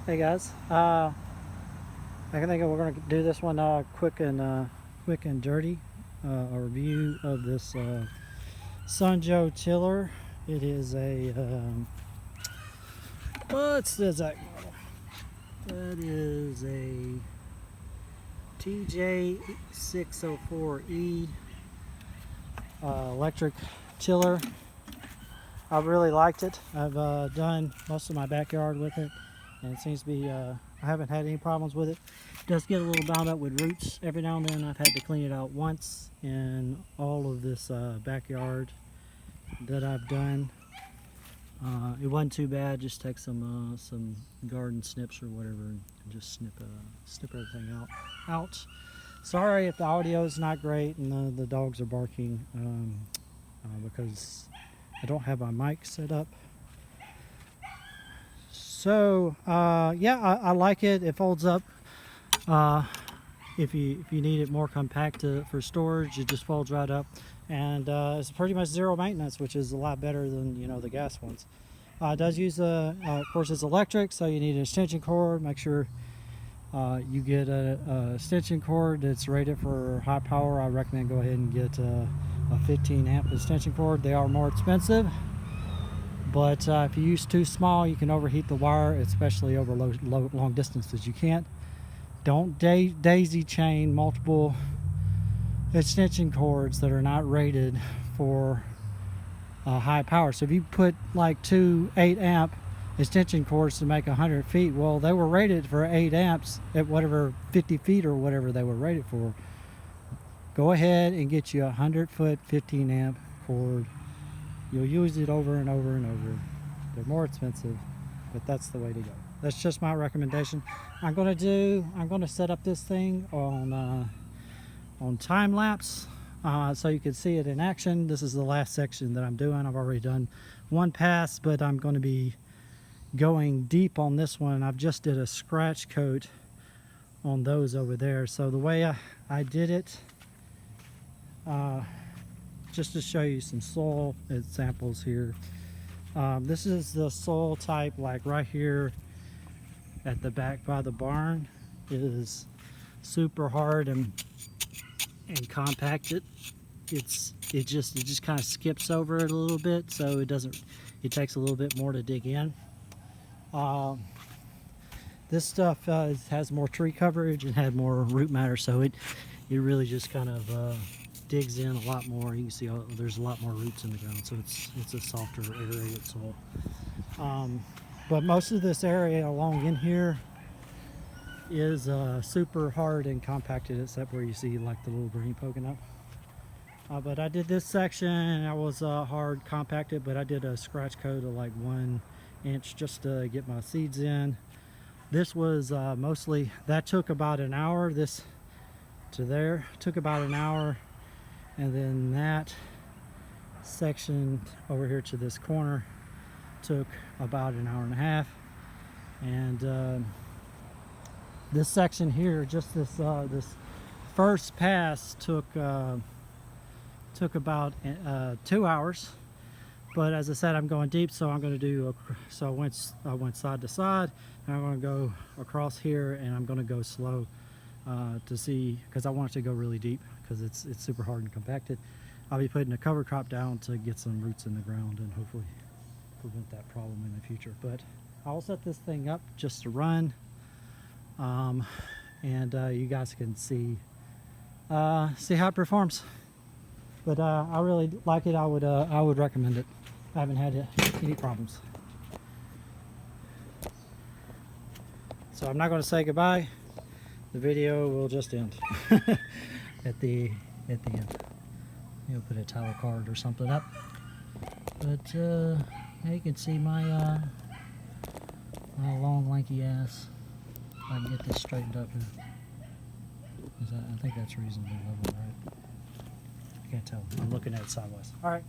Hey guys, I think we're going to do this one quick and dirty. A review of this Sunjo chiller. It is a what's the exact model? That is a TJ604E electric chiller. I really liked it. I've done most of my backyard with it, and it seems to be, I haven't had any problems with it. It does get a little bound up with roots every now and then. I've had to clean it out once in all of this backyard that I've done. It wasn't too bad. Just take some garden snips or whatever and just snip everything out. Sorry if the audio is not great and the dogs are barking because I don't have my mic set up. So yeah, I like it. It folds up. If you need it more compact for storage, it just folds right up, and it's pretty much zero maintenance, which is a lot better than the gas ones. It does use of course it's electric, so you need an extension cord. Make sure you get a extension cord that's rated for high power. I recommend go ahead and get a 15 amp extension cord. They are more expensive, but if you use too small, you can overheat the wire, especially over long distances. You can't. Don't daisy chain multiple extension cords that are not rated for high power. So if you put like two 8 amp extension cords to make 100 feet, well, they were rated for 8 amps at whatever 50 feet or whatever they were rated for. Go ahead and get you a 100-foot 15 amp cord. You'll use it over and over and over. They're more expensive, but that's the way to go. That's just my recommendation. I'm going to set up this thing on time lapse so you can see it in action. This is the last section that I'm doing. I've already done one pass, but I'm going to be going deep on this one. I've just did a scratch coat on those over there. So the way I did it, just to show you some soil samples here. This is the soil type, like right here at the back by the barn. It is super hard and compacted. It just kind of skips over it a little bit, so it takes a little bit more to dig in. This stuff has more tree coverage and had more root matter, so it really just kind of digs in a lot more. You can see there's a lot more roots in the ground, so it's a softer aerated soil. But most of this area along in here is super hard and compacted, except where you see like the little green poking up. But I did this section, and I was hard compacted, but I did a scratch coat of like 1 inch just to get my seeds in. This was mostly, that took about an hour. This to there took about an hour, and then that section over here to this corner took about an hour and a half, and this section here, just this first pass took about 2 hours. But as I said, I'm going deep, so I'm going to do so I went side to side, and I'm going to go across here, and I'm going to go slow to see, because I want it to go really deep, because it's super hard and compacted. I'll be putting a cover crop down to get some roots in the ground and hopefully prevent that problem in the future. But I'll set this thing up just to run, and you guys can see how it performs. But I really like it. I would recommend it. I haven't had any problems. So I'm not going to say goodbye. The video will just end at the end. You'll put a title card or something up. But you can see my long lanky ass. If I can get this straightened up here. I think that's reasonably level, right? I can't tell. I'm looking at it sideways. All right.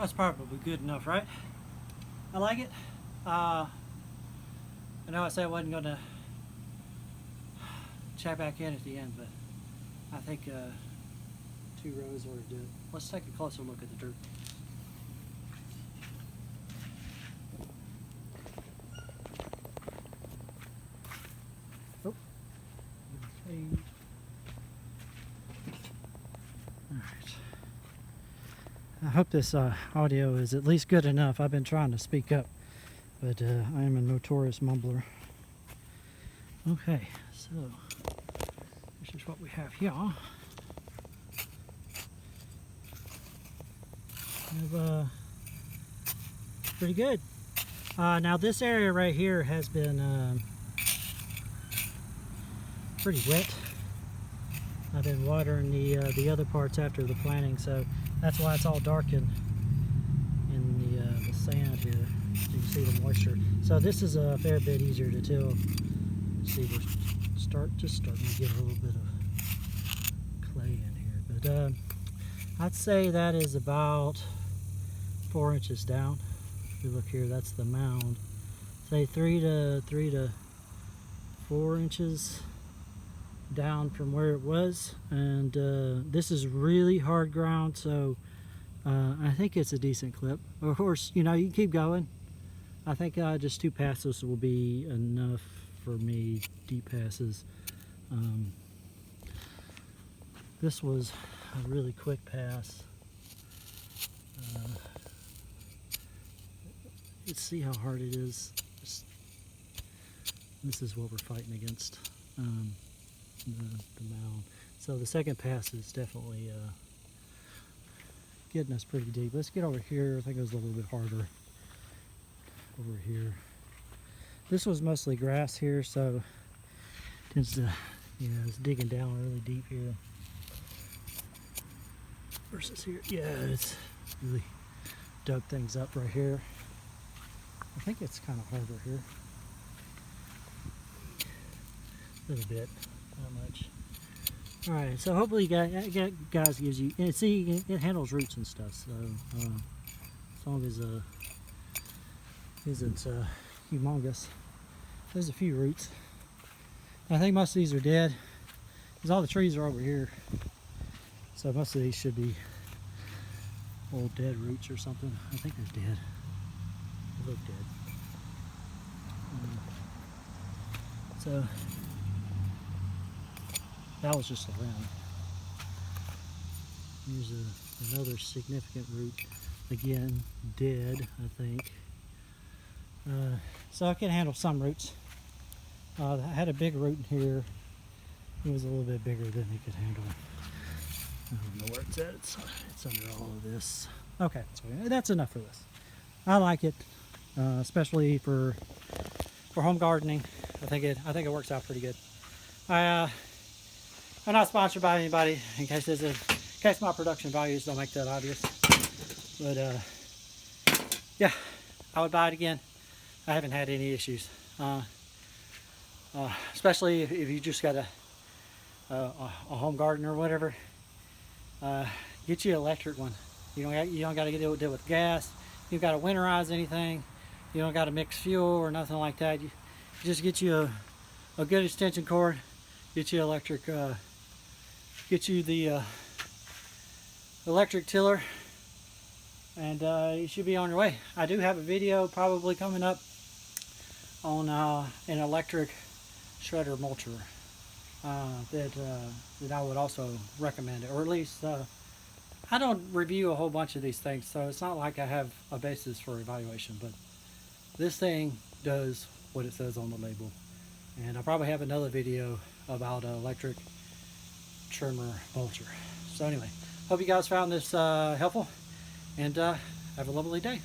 That's probably good enough, right? I like it. I know I said I wasn't going to check back in at the end, but I think 2 rows ought to do it. Let's take a closer look at the dirt. Oh. Alright. I hope this audio is at least good enough. I've been trying to speak up, but I am a notorious mumbler. Okay, so this is what we have here. We have, pretty good. Now this area right here has been pretty wet. I've been watering the other parts after the planting, so that's why it's all dark in the sand here. So you can see the moisture. So this is a fair bit easier to tell. See, we're just starting to get a little bit of clay in here, but I'd say that is about 4 inches down. If you look here, that's the mound. Say 3 to 4 inches down from where it was, and this is really hard ground, so I think it's a decent clip. Of course, you know, you can keep going. I think just 2 passes will be enough for me, deep passes. This was a really quick pass. Let's see how hard it is. This is what we're fighting against, the mound. So the second pass is definitely getting us pretty deep. Let's get over here. I think it was a little bit harder over here. This was mostly grass here, so it tends to, yeah, it's digging down really deep here. Versus here, yeah, it's really dug things up right here. I think it's kind of harder here. A little bit, not much. All right, so hopefully guys gives you, and see, it handles roots and stuff, so as long as isn't humongous. There's a few roots. I think most of these are dead, because all the trees are over here. So most of these should be old dead roots or something. I think they're dead. They look dead. So that was just a limb. Here's another significant root. Again, dead, I think. So I can handle some roots. I had a big root in here. It was a little bit bigger than it could handle. I don't know where it's at. It's under all of this. Okay, so that's enough for this. I like it, especially for home gardening. I think it works out pretty good. I'm not sponsored by anybody, in case my production values don't make that obvious. But yeah, I would buy it again. I haven't had any issues, especially if you just got a home garden or whatever. Get you an electric one. You don't got to deal with gas. You got to winterize anything. You don't got to mix fuel or nothing like that. You just get you a good extension cord. Get you electric. Get you the electric tiller, and you should be on your way. I do have a video probably coming up on an electric shredder mulcher that I would also recommend it, or at least I don't review a whole bunch of these things, so it's not like I have a basis for evaluation, but this thing does what it says on the label. And I'll probably have another video about electric trimmer mulcher. So anyway, hope you guys found this helpful, and have a lovely day.